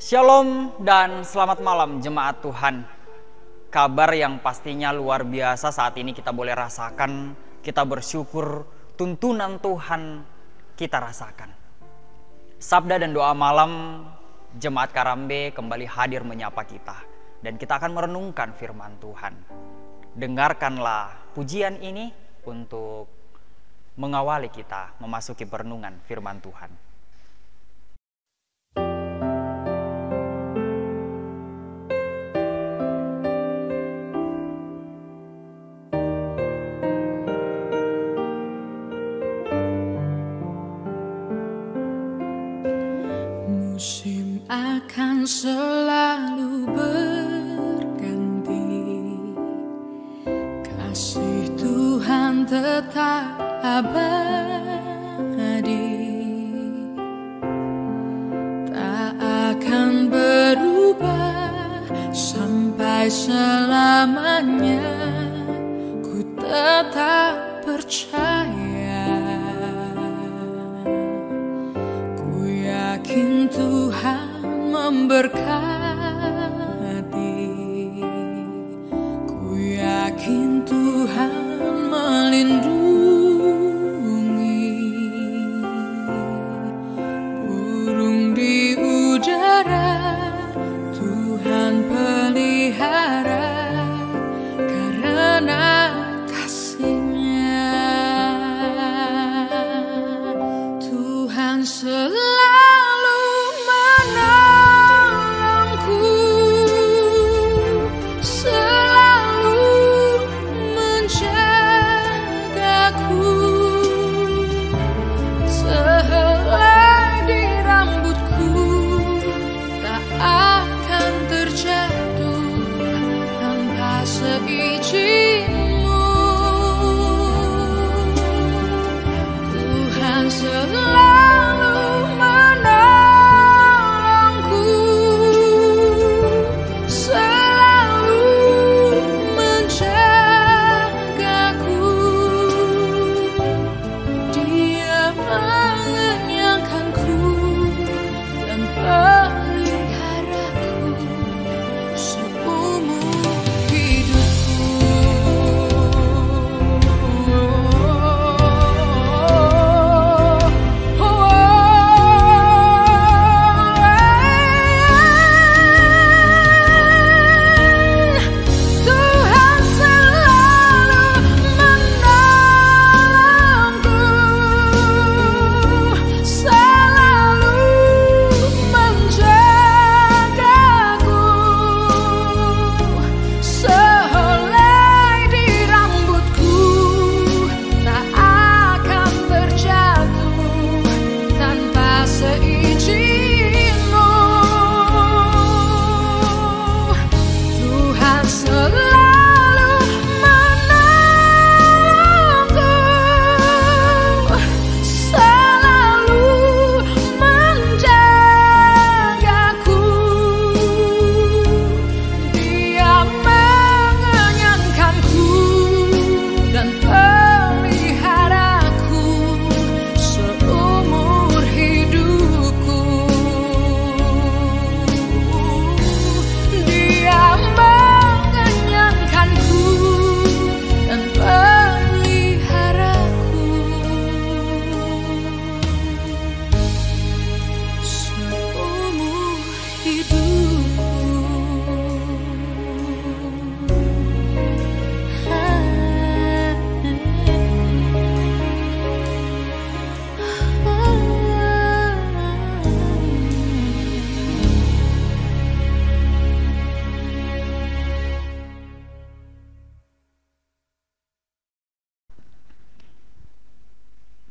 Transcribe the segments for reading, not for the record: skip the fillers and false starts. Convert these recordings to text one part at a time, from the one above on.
Shalom dan selamat malam jemaat Tuhan. Kabar yang pastinya luar biasa saat ini kita boleh rasakan, kita bersyukur, tuntunan Tuhan kita rasakan. Sabda dan doa malam jemaat Karambe kembali hadir menyapa kita, dan kita akan merenungkan firman Tuhan. Dengarkanlah pujian ini untuk mengawali kita memasuki perenungan firman Tuhan. Musim akan selalu berganti, kasih Tuhan tetap abadi, tak akan berubah sampai selamanya. Ku tetap percaya, yakin Tuhan memberkati, ku yakin Tuhan melindungi. Burung di udara Tuhan pelihara karena kasih-Nya. Tuhan selalu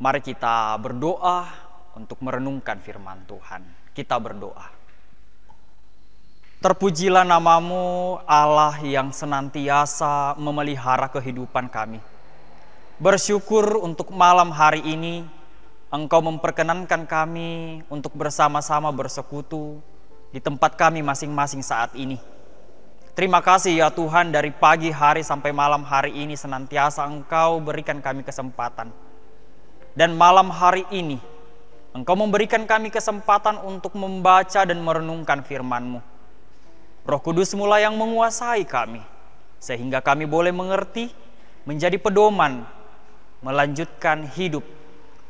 Mari kita berdoa untuk merenungkan firman Tuhan. Kita berdoa. Terpujilah nama-Mu, Allah yang senantiasa memelihara kehidupan kami. Bersyukur untuk malam hari ini, Engkau memperkenankan kami untuk bersama-sama bersekutu di tempat kami masing-masing saat ini. Terima kasih ya Tuhan, dari pagi hari sampai malam hari ini senantiasa Engkau berikan kami kesempatan. Dan malam hari ini Engkau memberikan kami kesempatan untuk membaca dan merenungkan firman-Mu. Roh Kudus mulai yang menguasai kami, sehingga kami boleh mengerti, menjadi pedoman, melanjutkan hidup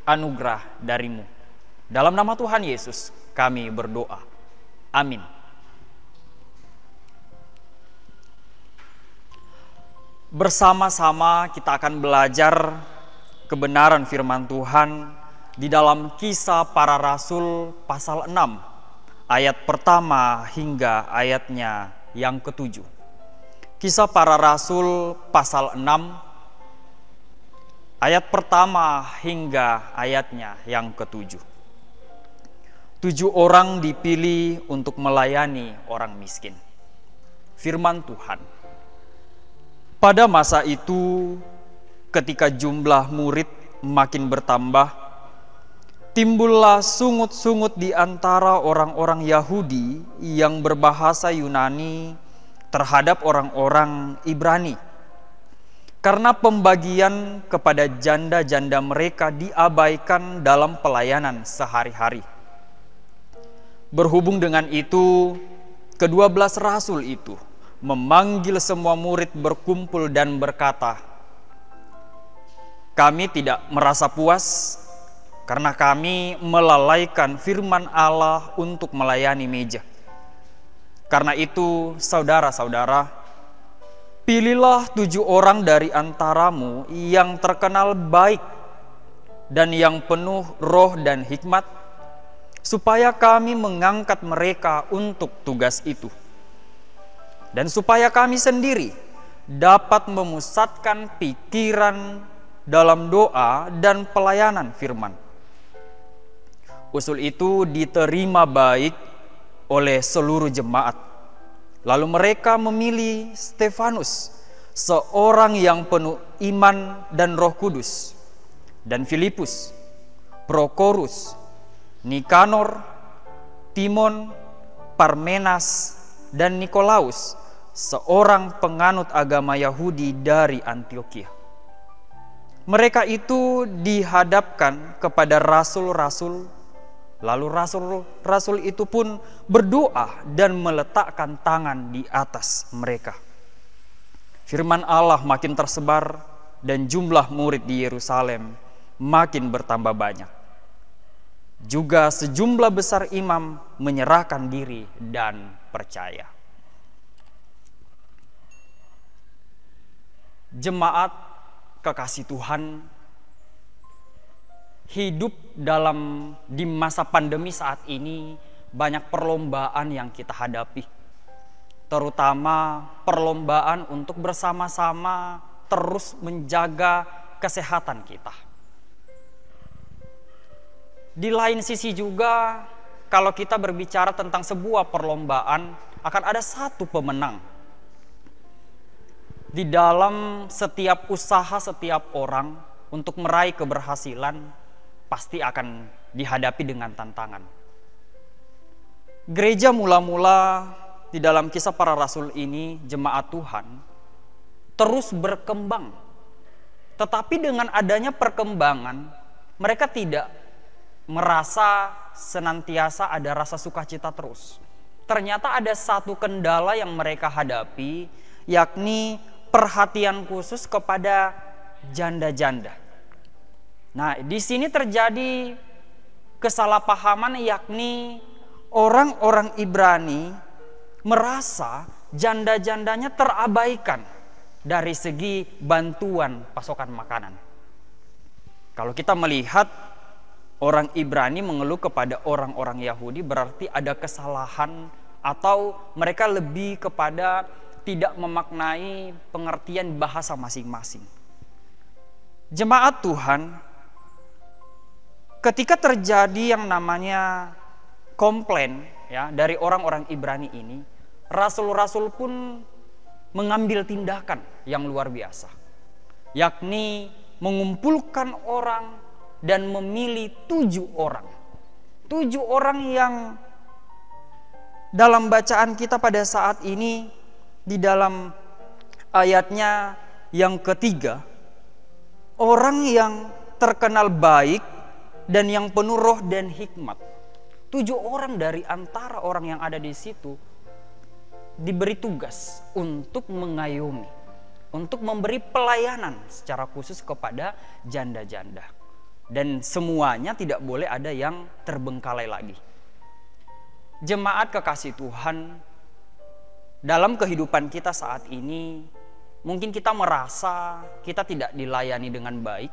anugerah dari-Mu. Dalam nama Tuhan Yesus kami berdoa. Amin. Bersama-sama kita akan belajar kebenaran firman Tuhan di dalam Kisah Para Rasul pasal 6, ayat pertama hingga ayatnya yang ke-7. Kisah Para Rasul pasal 6, ayat pertama hingga ayatnya yang ke-7. 7 orang dipilih untuk melayani orang miskin. Firman Tuhan. Pada masa itu, ketika jumlah murid makin bertambah, timbullah sungut-sungut di antara orang-orang Yahudi yang berbahasa Yunani terhadap orang-orang Ibrani. Karena pembagian kepada janda-janda mereka diabaikan dalam pelayanan sehari-hari. Berhubung dengan itu, ke-12 rasul itu memanggil semua murid berkumpul dan berkata, "Kami tidak merasa puas karena kami melalaikan firman Allah untuk melayani meja. Karena itu, saudara-saudara, pilihlah 7 orang dari antaramu yang terkenal baik dan yang penuh roh dan hikmat, supaya kami mengangkat mereka untuk tugas itu. Dan supaya kami sendiri dapat memusatkan pikiran dalam doa dan pelayanan firman." Usul itu diterima baik oleh seluruh jemaat. Lalu mereka memilih Stefanus, seorang yang penuh iman dan Roh Kudus, dan Filipus, Prokorus, Nikanor, Timon, Parmenas, dan Nikolaus, seorang penganut agama Yahudi dari Antiokhia. Mereka itu dihadapkan kepada rasul-rasul. Lalu rasul-rasul itu pun berdoa dan meletakkan tangan di atas mereka. Firman Allah makin tersebar dan jumlah murid di Yerusalem makin bertambah banyak. Juga sejumlah besar imam menyerahkan diri dan percaya. Jemaat kekasih Tuhan, hidup di masa pandemi saat ini banyak perlombaan yang kita hadapi. Terutama perlombaan untuk bersama-sama terus menjaga kesehatan kita. Di lain sisi juga, kalau kita berbicara tentang sebuah perlombaan, akan ada satu pemenang. Di dalam setiap usaha setiap orang untuk meraih keberhasilan, pasti akan dihadapi dengan tantangan. Gereja mula-mula di dalam Kisah Para Rasul ini, jemaat Tuhan, terus berkembang. Tetapi dengan adanya perkembangan, mereka tidak merasa senantiasa ada rasa sukacita terus. Ternyata ada satu kendala yang mereka hadapi, yakni perhatian khusus kepada janda-janda. Nah, di sini terjadi kesalahpahaman, yakni orang-orang Ibrani merasa janda-jandanya terabaikan dari segi bantuan pasokan makanan. Kalau kita melihat orang Ibrani mengeluh kepada orang-orang Yahudi, berarti ada kesalahan atau mereka lebih kepada tidak memaknai pengertian bahasa masing-masing. Jemaat Tuhan, ketika terjadi yang namanya komplain ya dari orang-orang Ibrani ini, rasul-rasul pun mengambil tindakan yang luar biasa, yakni mengumpulkan orang dan memilih 7 orang. 7 orang yang dalam bacaan kita pada saat ini, di dalam ayatnya yang ketiga, orang yang terkenal baik dan yang penuh roh dan hikmat. 7 orang dari antara orang yang ada di situ diberi tugas untuk mengayomi, untuk memberi pelayanan secara khusus kepada janda-janda. Dan semuanya tidak boleh ada yang terbengkalai lagi. Jemaat kekasih Tuhan, dalam kehidupan kita saat ini, mungkin kita merasa kita tidak dilayani dengan baik.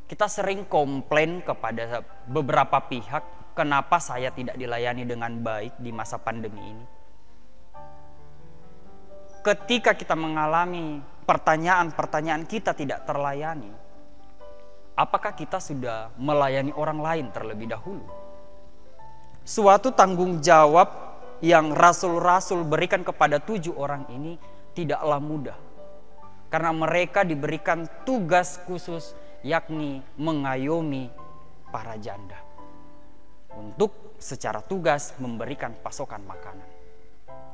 Kita sering komplain kepada beberapa pihak, kenapa saya tidak dilayani dengan baik di masa pandemi ini. Ketika kita mengalami pertanyaan-pertanyaan kita tidak terlayani, apakah kita sudah melayani orang lain terlebih dahulu? Suatu tanggung jawab yang rasul-rasul berikan kepada 7 orang ini tidaklah mudah. Karena mereka diberikan tugas khusus, yakni mengayomi para janda. Untuk secara tugas memberikan pasokan makanan.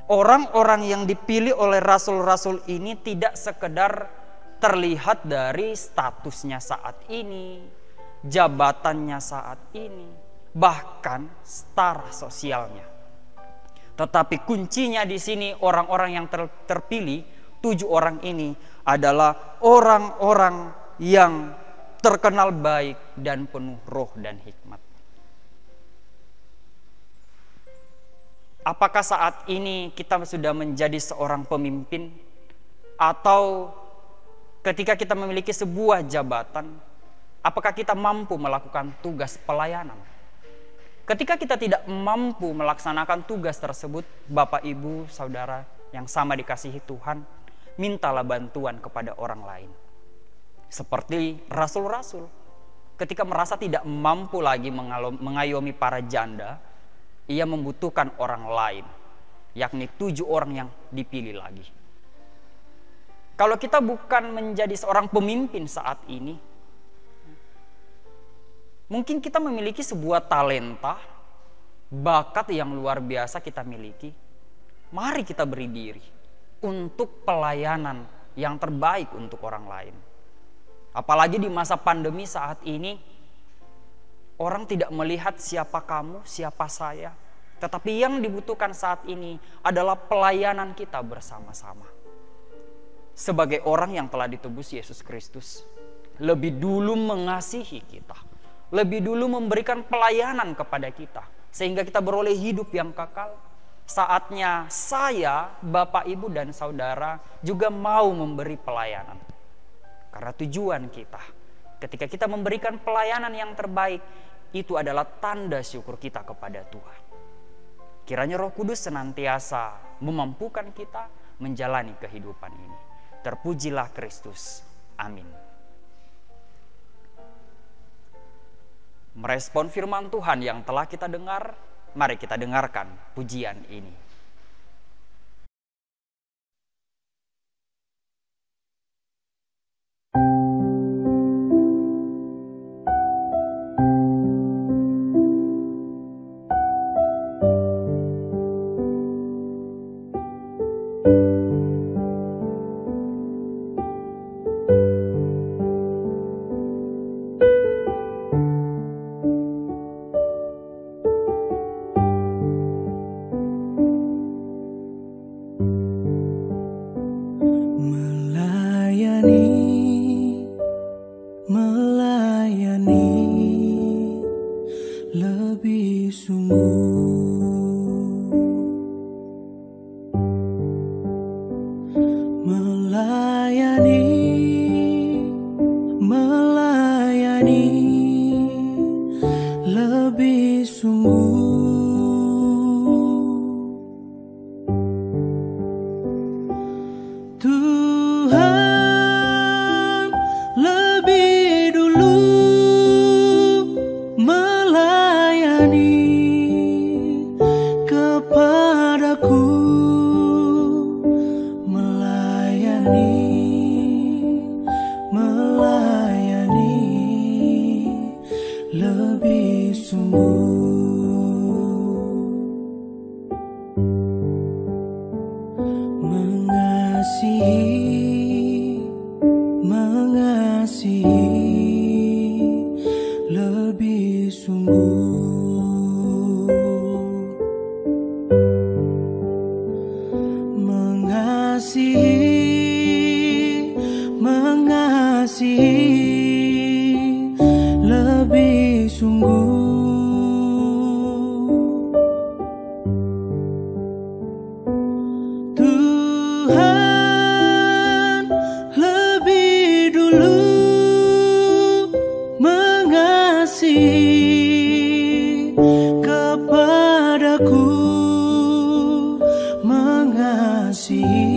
Orang-orang yang dipilih oleh rasul-rasul ini tidak sekedar terlihat dari statusnya saat ini, jabatannya saat ini, bahkan stara sosialnya. Tetapi kuncinya di sini orang-orang yang terpilih, 7 orang ini adalah orang-orang yang terkenal baik dan penuh roh dan hikmat. Apakah saat ini kita sudah menjadi seorang pemimpin, atau ketika kita memiliki sebuah jabatan, apakah kita mampu melakukan tugas pelayanan? Ketika kita tidak mampu melaksanakan tugas tersebut, Bapak, Ibu, Saudara yang sama dikasihi Tuhan, mintalah bantuan kepada orang lain. Seperti rasul-rasul, ketika merasa tidak mampu lagi mengayomi para janda, ia membutuhkan orang lain, yakni 7 orang yang dipilih lagi. Kalau kita bukan menjadi seorang pemimpin saat ini, mungkin kita memiliki sebuah talenta, bakat yang luar biasa kita miliki. Mari kita beri diri untuk pelayanan yang terbaik untuk orang lain. Apalagi di masa pandemi saat ini, orang tidak melihat siapa kamu, siapa saya. Tetapi yang dibutuhkan saat ini adalah pelayanan kita bersama-sama. Sebagai orang yang telah ditebus Yesus Kristus, lebih dulu mengasihi kita, lebih dulu memberikan pelayanan kepada kita, sehingga kita beroleh hidup yang kekal. Saatnya saya, Bapak, Ibu, dan Saudara juga mau memberi pelayanan. Karena tujuan kita, ketika kita memberikan pelayanan yang terbaik, itu adalah tanda syukur kita kepada Tuhan. Kiranya Roh Kudus senantiasa memampukan kita menjalani kehidupan ini. Terpujilah Kristus. Amin. Merespon firman Tuhan yang telah kita dengar, mari kita dengarkan pujian ini. Mengasihi mengasihi lebih sungguh. Tuhan lebih dulu mengasihi kepadaku, mengasihi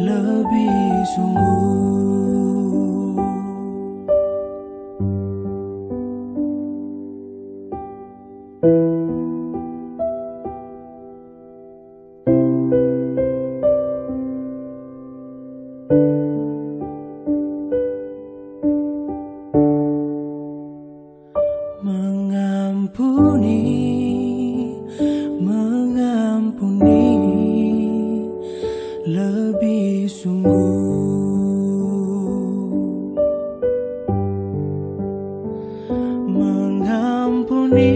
lebih sungguh. Mengampuni lebih sungguh. Mengampuni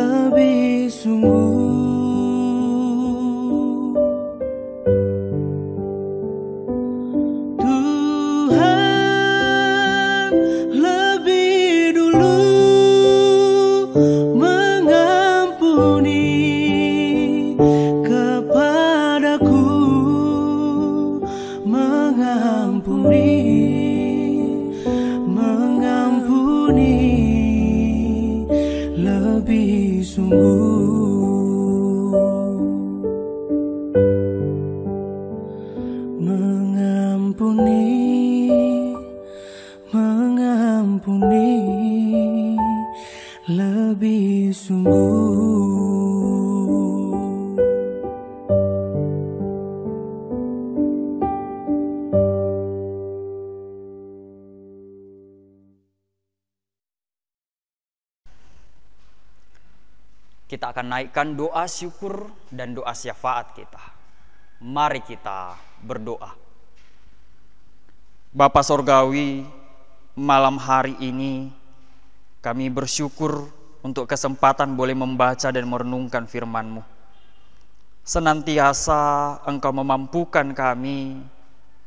lebih sungguh. Mengampuni lebih sungguh. Mengampuni lebih sungguh. Kita akan naikkan doa syukur dan doa syafaat kita. Mari kita berdoa. Bapa Sorgawi, malam hari ini kami bersyukur untuk kesempatan boleh membaca dan merenungkan firman-Mu. Senantiasa Engkau memampukan kami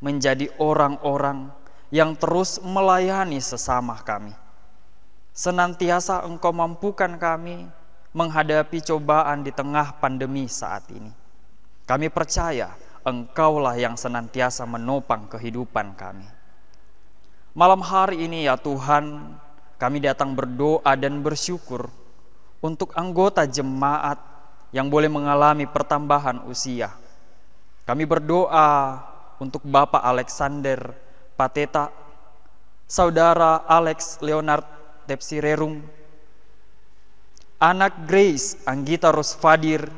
menjadi orang-orang yang terus melayani sesama kami. Senantiasa Engkau mampukan kami menghadapi cobaan di tengah pandemi saat ini. Kami percaya Engkaulah yang senantiasa menopang kehidupan kami. Malam hari ini ya Tuhan, kami datang berdoa dan bersyukur untuk anggota jemaat yang boleh mengalami pertambahan usia. Kami berdoa untuk Bapak Alexander Pateta, Saudara Alex Leonard Tepsirerung, anak Grace Anggita Rosfadir,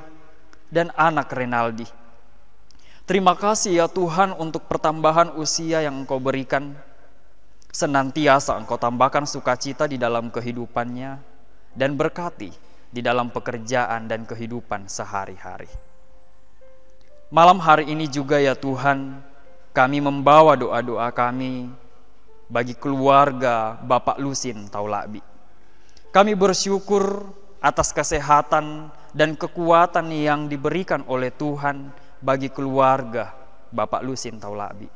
dan anak Renaldi. Terima kasih ya Tuhan untuk pertambahan usia yang Engkau berikan. Senantiasa Engkau tambahkan sukacita di dalam kehidupannya dan berkati di dalam pekerjaan dan kehidupan sehari-hari. Malam hari ini juga ya Tuhan, kami membawa doa-doa kami bagi keluarga Bapak Lusin Taulabi. Kami bersyukur atas kesehatan dan kekuatan yang diberikan oleh Tuhan bagi keluarga Bapak Lusin Taulabi.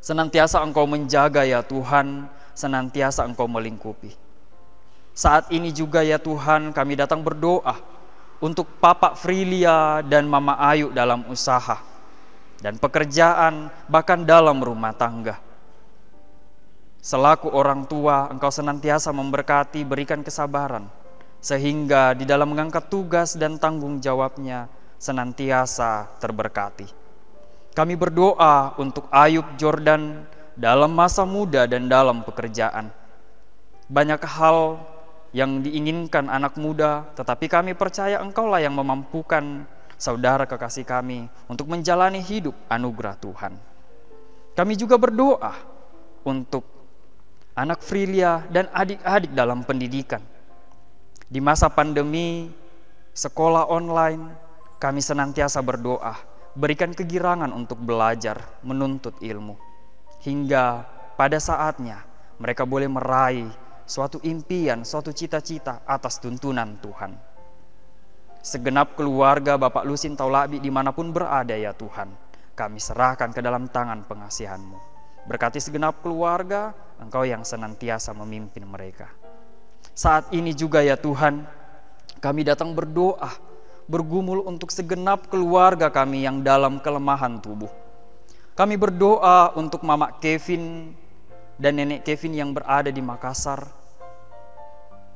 Senantiasa Engkau menjaga ya Tuhan, senantiasa Engkau melingkupi. Saat ini juga ya Tuhan, kami datang berdoa untuk Papa Frilia dan Mama Ayu dalam usaha dan pekerjaan, bahkan dalam rumah tangga. Selaku orang tua, Engkau senantiasa memberkati, berikan kesabaran, sehingga di dalam mengangkat tugas dan tanggung jawabnya senantiasa terberkati. Kami berdoa untuk Ayub Jordan dalam masa muda dan dalam pekerjaan. Banyak hal yang diinginkan anak muda, tetapi kami percaya Engkaulah yang memampukan saudara kekasih kami untuk menjalani hidup anugerah Tuhan. Kami juga berdoa untuk anak Frilia dan adik-adik dalam pendidikan. Di masa pandemi, sekolah online, kami senantiasa berdoa, berikan kegirangan untuk belajar, menuntut ilmu. Hingga pada saatnya mereka boleh meraih suatu impian, suatu cita-cita atas tuntunan Tuhan. Segenap keluarga Bapak Lusin Taulabi dimanapun berada ya Tuhan, kami serahkan ke dalam tangan pengasihan-Mu. Berkati segenap keluarga, Engkau yang senantiasa memimpin mereka. Saat ini juga ya Tuhan, kami datang berdoa, bergumul untuk segenap keluarga kami yang dalam kelemahan tubuh. Kami berdoa untuk Mama Kevin dan Nenek Kevin yang berada di Makassar,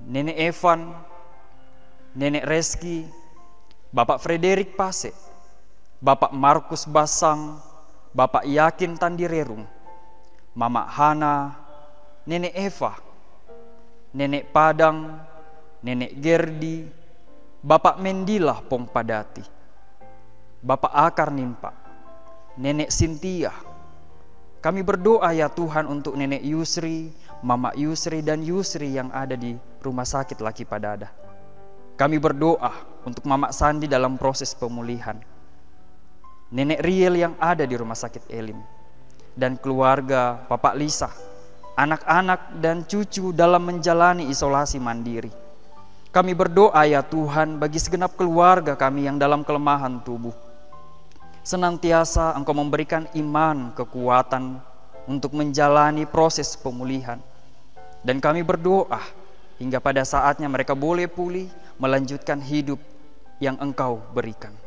Nenek Evan, Nenek Reski, Bapak Frederick Pase, Bapak Markus Basang, Bapak Yakin Tandirerung, Mama Hana, Nenek Eva, Nenek Padang, Nenek Gerdi, Bapak Mendilah Pongpadati, Bapak Akar Nimpa, Nenek Sintia. Kami berdoa ya Tuhan untuk Nenek Yusri, Mama Yusri dan Yusri yang ada di Rumah Sakit Laki Padada. Kami berdoa untuk Mama Sandi dalam proses pemulihan, Nenek Riel yang ada di Rumah Sakit Elim, dan keluarga Bapak Lisa, anak-anak dan cucu dalam menjalani isolasi mandiri. Kami berdoa ya Tuhan bagi segenap keluarga kami yang dalam kelemahan tubuh. Senantiasa Engkau memberikan iman, kekuatan untuk menjalani proses pemulihan. Dan kami berdoa hingga pada saatnya mereka boleh pulih, melanjutkan hidup yang Engkau berikan.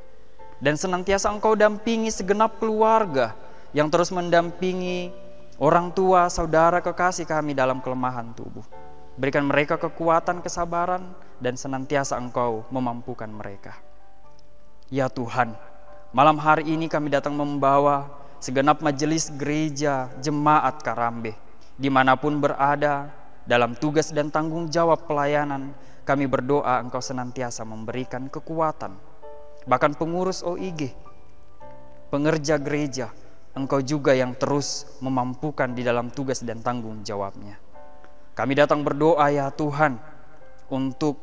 Dan senantiasa Engkau dampingi segenap keluarga yang terus mendampingi orang tua, saudara, kekasih kami dalam kelemahan tubuh. Berikan mereka kekuatan, kesabaran, dan senantiasa Engkau memampukan mereka. Ya Tuhan, malam hari ini kami datang membawa segenap majelis gereja Jemaat Karambe, dimanapun berada, dalam tugas dan tanggung jawab pelayanan. Kami berdoa Engkau senantiasa memberikan kekuatan. Bahkan pengurus OIG, pengerja gereja, Engkau juga yang terus memampukan di dalam tugas dan tanggung jawabnya. Kami datang berdoa ya Tuhan untuk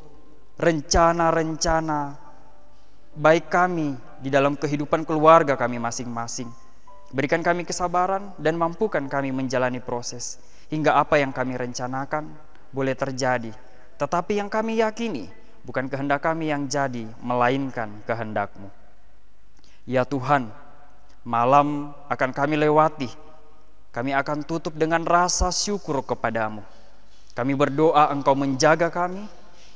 rencana-rencana baik kami di dalam kehidupan keluarga kami masing-masing. Berikan kami kesabaran dan mampukan kami menjalani proses hingga apa yang kami rencanakan boleh terjadi. Tetapi yang kami yakini bukan kehendak kami yang jadi, melainkan kehendak-Mu. Ya Tuhan, malam akan kami lewati. Kami akan tutup dengan rasa syukur kepada-Mu. Kami berdoa Engkau menjaga kami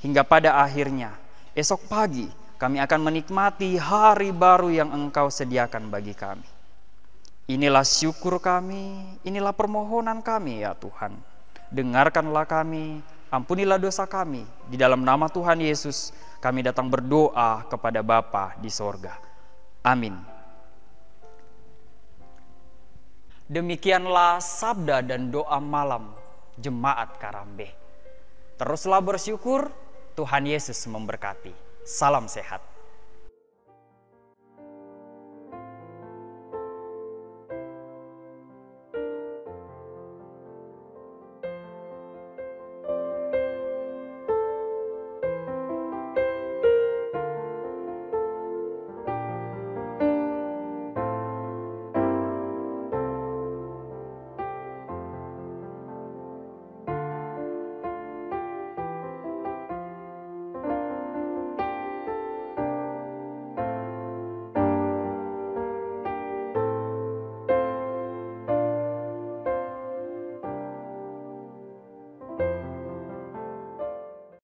hingga pada akhirnya esok pagi kami akan menikmati hari baru yang Engkau sediakan bagi kami. Inilah syukur kami, inilah permohonan kami ya Tuhan. Dengarkanlah kami, ampunilah dosa kami. Di dalam nama Tuhan Yesus kami datang berdoa kepada Bapa di sorga. Amin. Demikianlah sabda dan doa malam Jemaat Karambe. Teruslah bersyukur, Tuhan Yesus memberkati. Salam sehat.